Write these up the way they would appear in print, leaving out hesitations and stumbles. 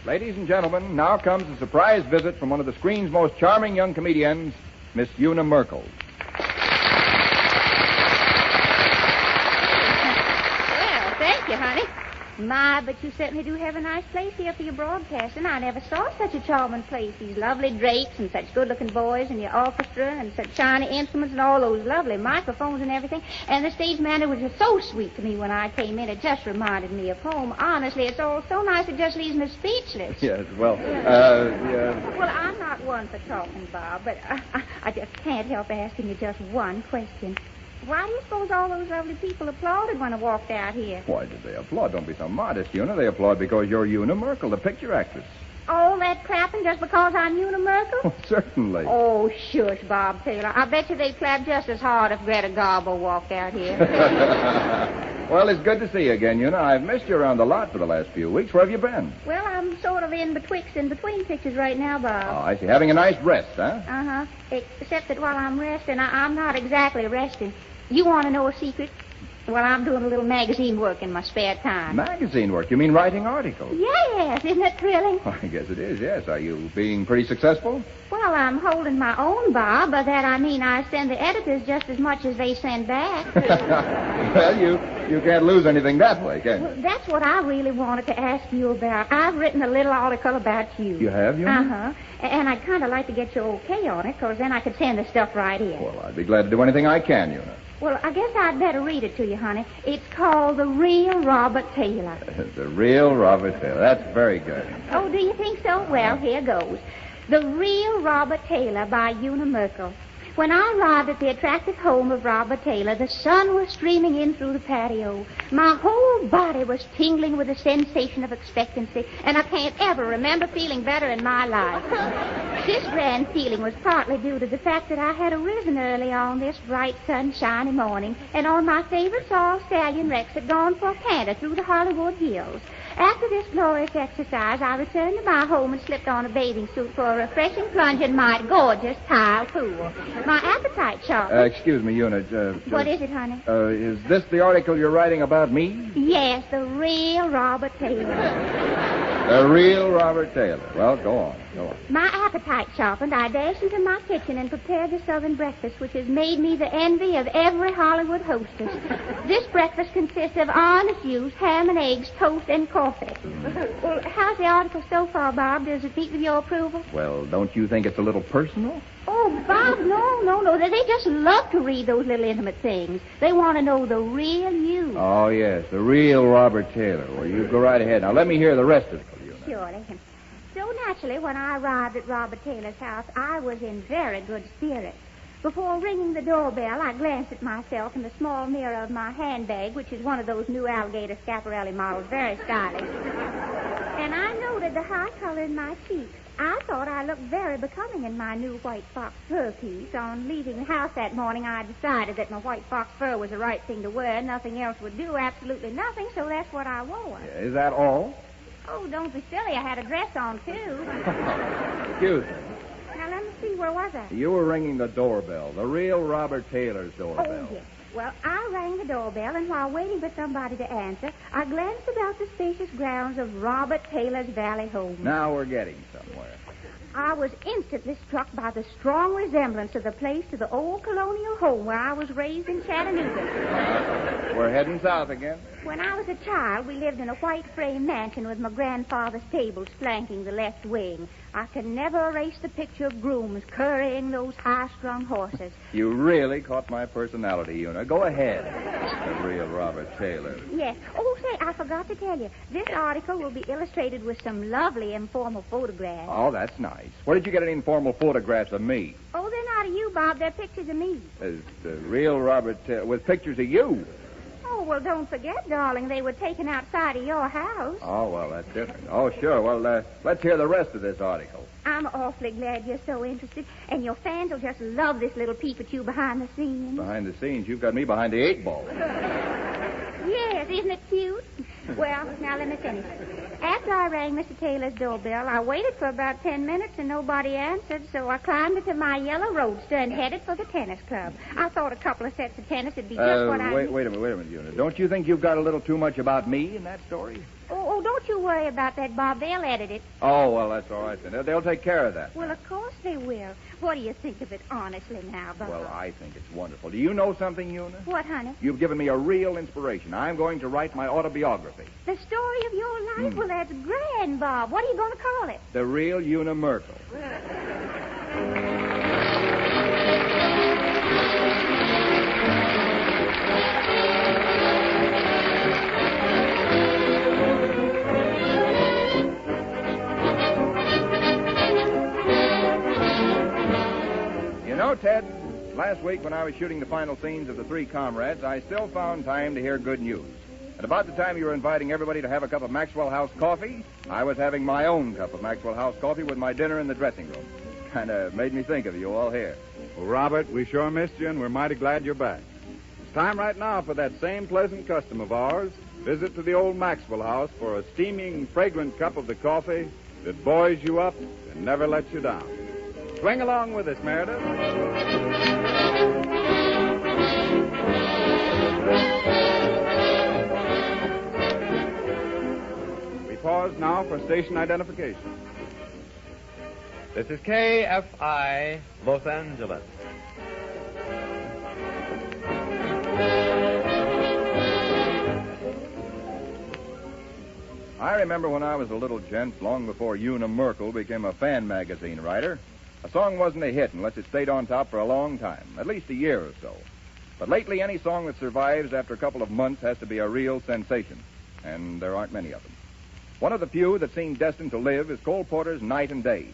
Ladies and gentlemen, now comes a surprise visit from one of the screen's most charming young comedians, Miss Una Merkel. Well, thank you, honey. My, but you certainly do have a nice place here for your broadcasting. I never saw such a charming place. These lovely drapes and such good-looking boys and your orchestra and such shiny instruments and all those lovely microphones and everything. And the stage manager was just so sweet to me when I came in. It just reminded me of home. Honestly, it's all so nice it just leaves me speechless. Yes, well, Well, I'm not one for talking, Bob, but I just can't help asking you just one question. Why do you suppose all those lovely people applauded when I walked out here? Why did they applaud? Don't be so modest, Una. They applaud because you're Una Merkel, the picture actress. All that clapping just because I'm Una Merkel? Oh, certainly. Oh, shush, Bob Taylor. I bet you they'd clap just as hard if Greta Garbo walked out here. Well, it's good to see you again, Una. I've missed you around the lot for the last few weeks. Where have you been? Well, I'm sort of in between pictures right now, Bob. Oh, I see. Having a nice rest, huh? Uh-huh. Except that while I'm resting, I'm not exactly resting. You want to know a secret? Well, I'm doing a little magazine work in my spare time. Magazine work? You mean writing articles? Yes, isn't it thrilling? I guess it is, yes. Are you being pretty successful? Well, I'm holding my own, Bob. By that I mean I send the editors just as much as they send back. Well, you can't lose anything that way, can you? Well, that's what I really wanted to ask you about. I've written a little article about you. You have, Una? Uh-huh. And I'd kind of like to get your okay on it, because then I could send the stuff right in. Well, I'd be glad to do anything I can, Una. Well, I guess I'd better read it to you, honey. It's called The Real Robert Taylor. The Real Robert Taylor. That's very good. Oh, do you think so? Well, here goes. The Real Robert Taylor by Una Merkel. When I arrived at the attractive home of Robert Taylor, the sun was streaming in through the patio. My whole body was tingling with a sensation of expectancy, and I can't ever remember feeling better in my life. This grand feeling was partly due to the fact that I had arisen early on this bright, sunshiny morning, and on my favorite sorrel stallion Rex had gone for a canter through the Hollywood Hills. After this glorious exercise, I returned to my home and slipped on a bathing suit for a refreshing plunge in my gorgeous tile pool. My appetite sharpened. Excuse me, Una. What is it, honey? Is this the article you're writing about me? Yes, the real Robert Taylor. The real Robert Taylor. Well, go on. My appetite sharpened, I dashed into my kitchen and prepared the Southern breakfast, which has made me the envy of every Hollywood hostess. This breakfast consists of honest use, ham and eggs, toast, and coffee. Well, how's the article so far, Bob? Does it meet with your approval? Well, don't you think it's a little personal? Oh, Bob, no. They just love to read those little intimate things. They want to know the real you. Oh, yes, the real Robert Taylor. Well, you go right ahead. Now, let me hear the rest of it. Surely. So naturally, when I arrived at Robert Taylor's house, I was in very good spirits. Before ringing the doorbell, I glanced at myself in the small mirror of my handbag, which is one of those new alligator Schiaparelli models, very stylish. And I noted the high color in my cheeks. I thought I looked very becoming in my new white fox fur piece. On leaving the house that morning, I decided that my white fox fur was the right thing to wear. Nothing else would do, absolutely nothing, so that's what I wore. Is that all? Oh, don't be silly. I had a dress on, too. Excuse me. Now, let me see. Where was I? You were ringing the doorbell, the real Robert Taylor's doorbell. Oh, yes. Well, I rang the doorbell, and while waiting for somebody to answer, I glanced about the spacious grounds of Robert Taylor's Valley home. Now we're getting somewhere. I was instantly struck by the strong resemblance of the place to the old colonial home where I was raised in Chattanooga. We're heading south again. When I was a child, we lived in a white frame mansion with my grandfather's tables flanking the left wing. I can never erase the picture of grooms currying those high-strung horses. You really caught my personality, Una. Go ahead. The real Robert Taylor. Yes. Oh, say, I forgot to tell you. This article will be illustrated with some lovely informal photographs. Oh, that's nice. Where did you get any informal photographs of me? Oh, they're not of you, Bob. They're pictures of me. The real Robert Taylor with pictures of you. Oh, well, don't forget, darling, they were taken outside of your house. Oh, well, that's different. Oh, sure. Well, let's hear the rest of this article. I'm awfully glad you're so interested, and your fans will just love this little peep at you behind the scenes. Behind the scenes? You've got me behind the 8 ball. Yes, isn't it cute? Well, now let me finish. After I rang Mr. Taylor's doorbell, I waited for about 10 minutes and nobody answered, so I climbed into my yellow roadster and headed for the tennis club. I thought a couple of sets of tennis would be just what I... Wait a minute, Una. Don't you think you've got a little too much about me in that story? Oh, Oh, don't you worry about that, Bob. They'll edit it. Oh, well, that's all right then. They'll take care of that. Well, of course they will. What do you think of it honestly now, Bob? Well, I think it's wonderful. Do you know something, Una? What, honey? You've given me a real inspiration. I'm going to write my autobiography. The story of your life? Well, that's grand, Bob. What are you going to call it? The Real Una Merkel. You know, Ted, last week when I was shooting the final scenes of The Three Comrades, I still found time to hear good news. At about the time you were inviting everybody to have a cup of Maxwell House coffee, I was having my own cup of Maxwell House coffee with my dinner in the dressing room. Kind of made me think of you all here. Well, Robert, we sure missed you, and we're mighty glad you're back. It's time right now for that same pleasant custom of ours. Visit to the old Maxwell House for a steaming, fragrant cup of the coffee that buoys you up and never lets you down. Swing along with us, Meredith. We pause now for station identification. This is KFI, Los Angeles. I remember when I was a little gent, long before Una Merkel became a fan magazine writer, a song wasn't a hit unless it stayed on top for a long time, at least a year or so. But lately, any song that survives after a couple of months has to be a real sensation, and there aren't many of them. One of the few that seem destined to live is Cole Porter's Night and Day.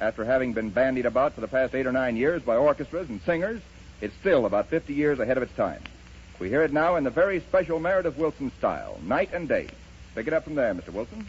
After having been bandied about for the past 8 or 9 years by orchestras and singers, it's still about 50 years ahead of its time. We hear it now in the very special Meredith Willson style, Night and Day. Pick it up from there, Mr. Willson.